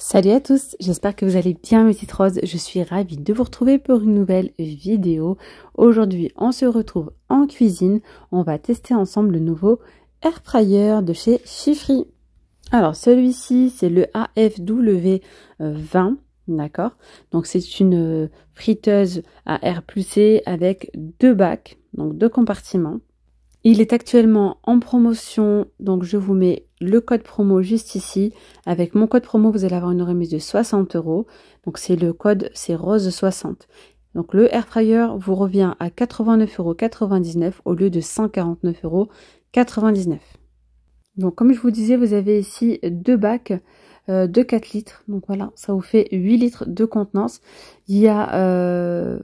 Salut à tous, j'espère que vous allez bien mes petites roses. Je suis ravie de vous retrouver pour une nouvelle vidéo. Aujourd'hui, on se retrouve en cuisine. On va tester ensemble le nouveau air fryer de chez Chifri. Alors celui-ci, c'est le AFW 20, d'accord? Donc c'est une friteuse à air pulsé avec deux bacs, donc deux compartiments. Il est actuellement en promotion, donc je vous mets le code promo juste ici. Avec mon code promo, vous allez avoir une remise de 60 €. Donc c'est le code, c'est rose60. Donc le air fryer vous revient à 89,99 € au lieu de 149,99 €. Donc comme je vous disais, vous avez ici deux bacs de 4 litres. Donc voilà, ça vous fait 8 litres de contenance. Il y a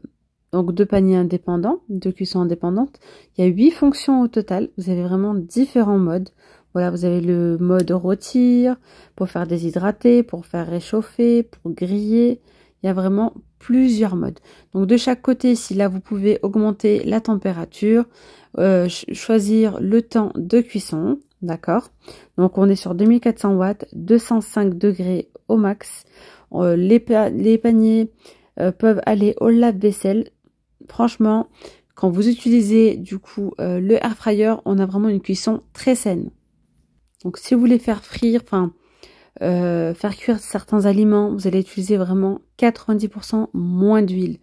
donc deux paniers indépendants, deux cuissons indépendantes. Il y a 8 fonctions au total. Vous avez vraiment différents modes. Voilà, vous avez le mode rôtir, pour faire déshydrater, pour faire réchauffer, pour griller. Il y a vraiment plusieurs modes. Donc de chaque côté, ici, là, vous pouvez augmenter la température, choisir le temps de cuisson. D'accord? Donc on est sur 2400 watts, 205 degrés au max. Les paniers peuvent aller au lave-vaisselle. Franchement, quand vous utilisez du coup le air fryer, on a vraiment une cuisson très saine. Donc si vous voulez faire frire, faire cuire certains aliments, vous allez utiliser vraiment 90% moins d'huile.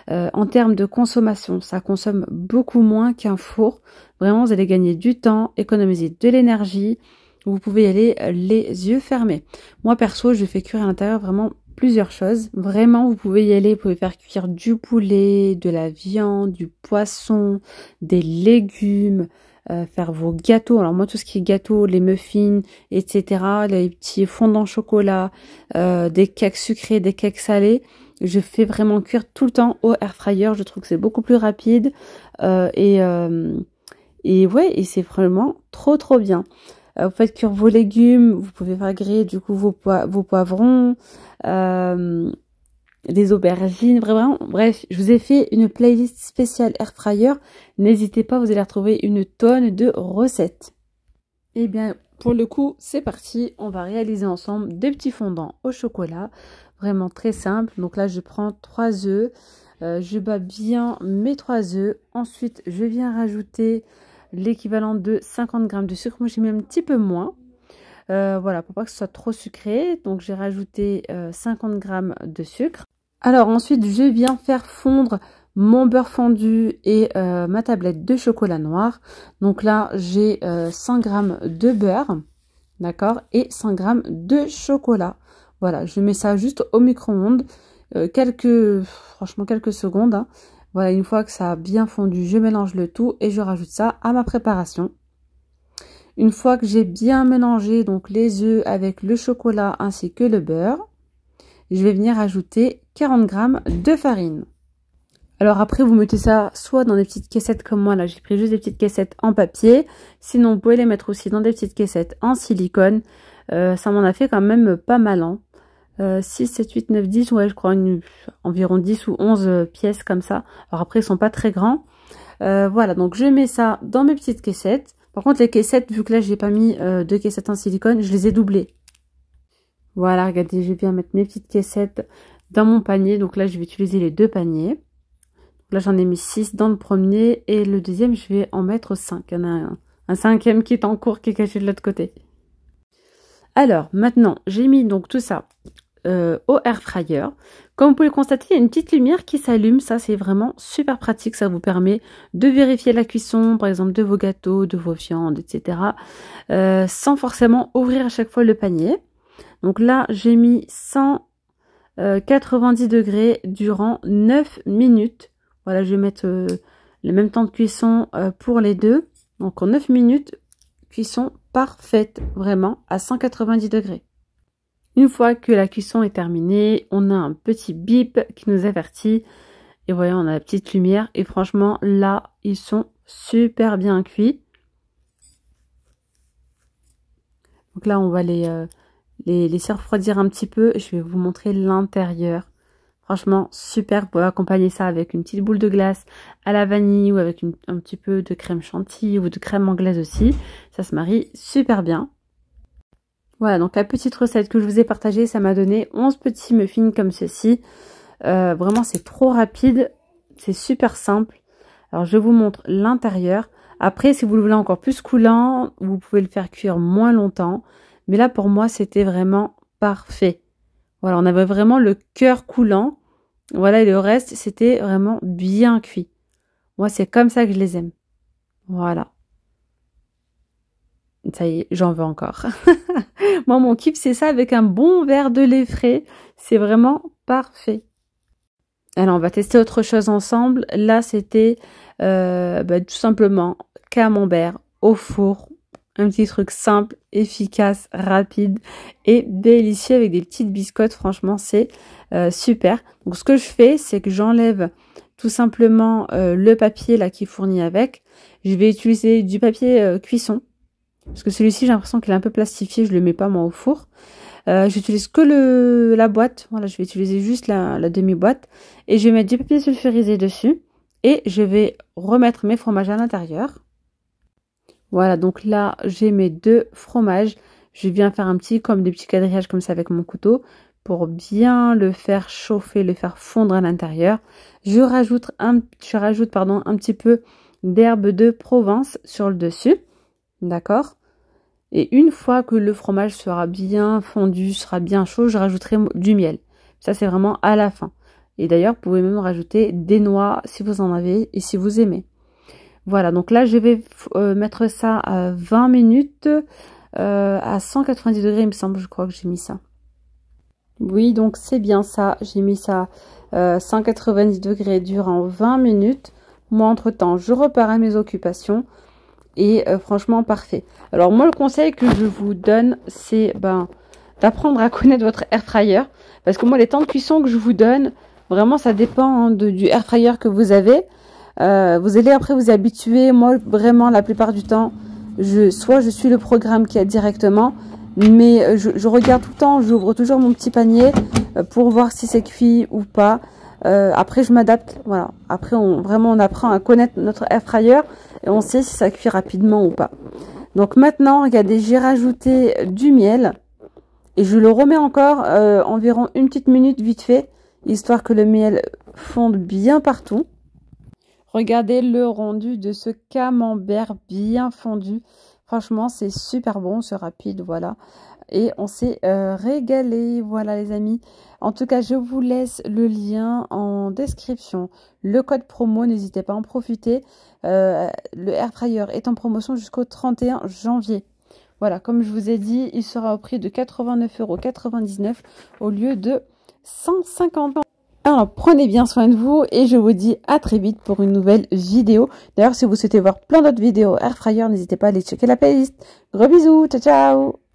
En termes de consommation, ça consomme beaucoup moins qu'un four. Vraiment, vous allez gagner du temps, économiser de l'énergie. Vous pouvez y aller les yeux fermés. Moi perso, je fais cuire à l'intérieur vraiment plusieurs choses. Vraiment, vous pouvez y aller, vous pouvez faire cuire du poulet, de la viande, du poisson, des légumes, faire vos gâteaux. Alors moi, tout ce qui est gâteaux, les muffins, etc., les petits fondants au chocolat, des cakes sucrés, des cakes salés, je fais vraiment cuire tout le temps au air fryer. Je trouve que c'est beaucoup plus rapide et ouais, et c'est vraiment trop bien. Vous faites cuire vos légumes, vous pouvez faire griller du coup vos poivrons, des aubergines, vraiment. Bref, je vous ai fait une playlist spéciale air fryer. N'hésitez pas, vous allez retrouver une tonne de recettes. Et bien, pour le coup, c'est parti. On va réaliser ensemble des petits fondants au chocolat. Vraiment très simple. Donc là, je prends 3 œufs. Je bats bien mes 3 œufs. Ensuite, je viens rajouter l'équivalent de 50 g de sucre. Moi, j'ai mis un petit peu moins. Voilà, pour pas que ce soit trop sucré. Donc, j'ai rajouté 50 g de sucre. Alors, ensuite, je viens faire fondre mon beurre fondu et ma tablette de chocolat noir. Donc là, j'ai 100 g de beurre, d'accord, et 100 g de chocolat. Voilà, je mets ça juste au micro-ondes, franchement, quelques secondes, hein. Voilà, une fois que ça a bien fondu, je mélange le tout et je rajoute ça à ma préparation. Une fois que j'ai bien mélangé donc les œufs avec le chocolat ainsi que le beurre, je vais venir ajouter 40 g de farine. Alors après, vous mettez ça soit dans des petites caissettes comme moi, là j'ai pris juste des petites caissettes en papier. Sinon, vous pouvez les mettre aussi dans des petites caissettes en silicone. Ça m'en a fait quand même pas mal, hein. 6, 7, 8, 9, 10, ouais, je crois environ 10 ou 11 pièces comme ça. Alors après, ils sont pas très grands. Voilà, donc je mets ça dans mes petites caissettes. Par contre, les caissettes, vu que là, j'ai pas mis de caissettes en silicone, je les ai doublées. Voilà, regardez, je vais bien mettre mes petites caissettes dans mon panier. Donc là, je vais utiliser les deux paniers. Donc là, j'en ai mis 6 dans le premier et le deuxième, je vais en mettre 5. Il y en a un cinquième qui est en cours, qui est caché de l'autre côté. Alors, maintenant, j'ai mis donc tout ça au air fryer. Comme vous pouvez le constater, il y a une petite lumière qui s'allume. Ça, c'est vraiment super pratique. Ça vous permet de vérifier la cuisson, par exemple, de vos gâteaux, de vos viandes, etc. Sans forcément ouvrir à chaque fois le panier. Donc là, j'ai mis 190 degrés durant 9 minutes. Voilà, je vais mettre le même temps de cuisson pour les deux. Donc en 9 minutes, cuisson parfaite, vraiment, à 190 degrés. Une fois que la cuisson est terminée, on a un petit bip qui nous avertit. Et voyez, on a la petite lumière. Et franchement, là, ils sont super bien cuits. Donc là, on va les laisser refroidir un petit peu. Je vais vous montrer l'intérieur. Franchement, super. Vous pouvez accompagner ça avec une petite boule de glace à la vanille ou avec un petit peu de crème chantilly ou de crème anglaise aussi. Ça se marie super bien. Voilà, donc la petite recette que je vous ai partagée, ça m'a donné 11 petits muffins comme ceci. Vraiment, c'est trop rapide. C'est super simple. Alors, je vous montre l'intérieur. Après, si vous le voulez encore plus coulant, vous pouvez le faire cuire moins longtemps. Mais là, pour moi, c'était vraiment parfait. Voilà, on avait vraiment le cœur coulant. Voilà, et le reste, c'était vraiment bien cuit. Moi, c'est comme ça que je les aime. Voilà. Ça y est, j'en veux encore. Moi, mon kiff, c'est ça avec un bon verre de lait frais. C'est vraiment parfait. Alors, on va tester autre chose ensemble. Là, c'était tout simplement camembert au four. Un petit truc simple, efficace, rapide et délicieux avec des petites biscottes. Franchement, c'est super. Donc, ce que je fais, c'est que j'enlève tout simplement le papier là qui est fourni avec. Je vais utiliser du papier cuisson. Parce que celui-ci, j'ai l'impression qu'il est un peu plastifié. Je ne le mets pas moi au four. J'utilise que la boîte. Voilà, je vais utiliser juste la demi-boîte. Et je vais mettre du papier sulfurisé dessus. Et je vais remettre mes fromages à l'intérieur. Voilà, donc là, j'ai mes 2 fromages. Je viens faire comme des petits quadrillages comme ça avec mon couteau. Pour bien le faire chauffer, le faire fondre à l'intérieur. Je rajoute un petit peu d'herbe de Provence sur le dessus. D'accord? Et une fois que le fromage sera bien fondu, sera bien chaud, je rajouterai du miel. Ça, c'est vraiment à la fin. Et d'ailleurs, vous pouvez même rajouter des noix si vous en avez et si vous aimez. Voilà, donc là, je vais mettre ça à 20 minutes à 190 degrés, il me semble, je crois que j'ai mis ça. Oui, donc c'est bien ça. J'ai mis ça à 190 degrés durant 20 minutes. Moi, entre-temps, je repars à mes occupations. Et franchement parfait. Alors moi le conseil que je vous donne c'est d'apprendre à connaître votre air fryer. Parce que moi les temps de cuisson que je vous donne, vraiment ça dépend du air fryer que vous avez. Vous allez après vous habituer. Moi vraiment la plupart du temps, soit je suis le programme qu'il y a directement. Mais je regarde tout le temps, j'ouvre toujours mon petit panier pour voir si c'est cuit ou pas. Après je m'adapte, voilà. Après on apprend à connaître notre air fryer et on sait si ça cuit rapidement ou pas. Donc maintenant, regardez, j'ai rajouté du miel et je le remets encore environ une petite minute vite fait, histoire que le miel fonde bien partout. Regardez le rendu de ce camembert bien fondu. Franchement, c'est super bon, c'est rapide, voilà. Et on s'est régalé, voilà les amis. En tout cas, je vous laisse le lien en description. Le code promo, n'hésitez pas à en profiter. Le air fryer est en promotion jusqu'au 31 janvier. Voilà, comme je vous ai dit, il sera au prix de 89,99 € au lieu de 150 €. Alors, prenez bien soin de vous et je vous dis à très vite pour une nouvelle vidéo. D'ailleurs, si vous souhaitez voir plein d'autres vidéos air fryer, n'hésitez pas à aller checker la playlist. Gros bisous, ciao ciao!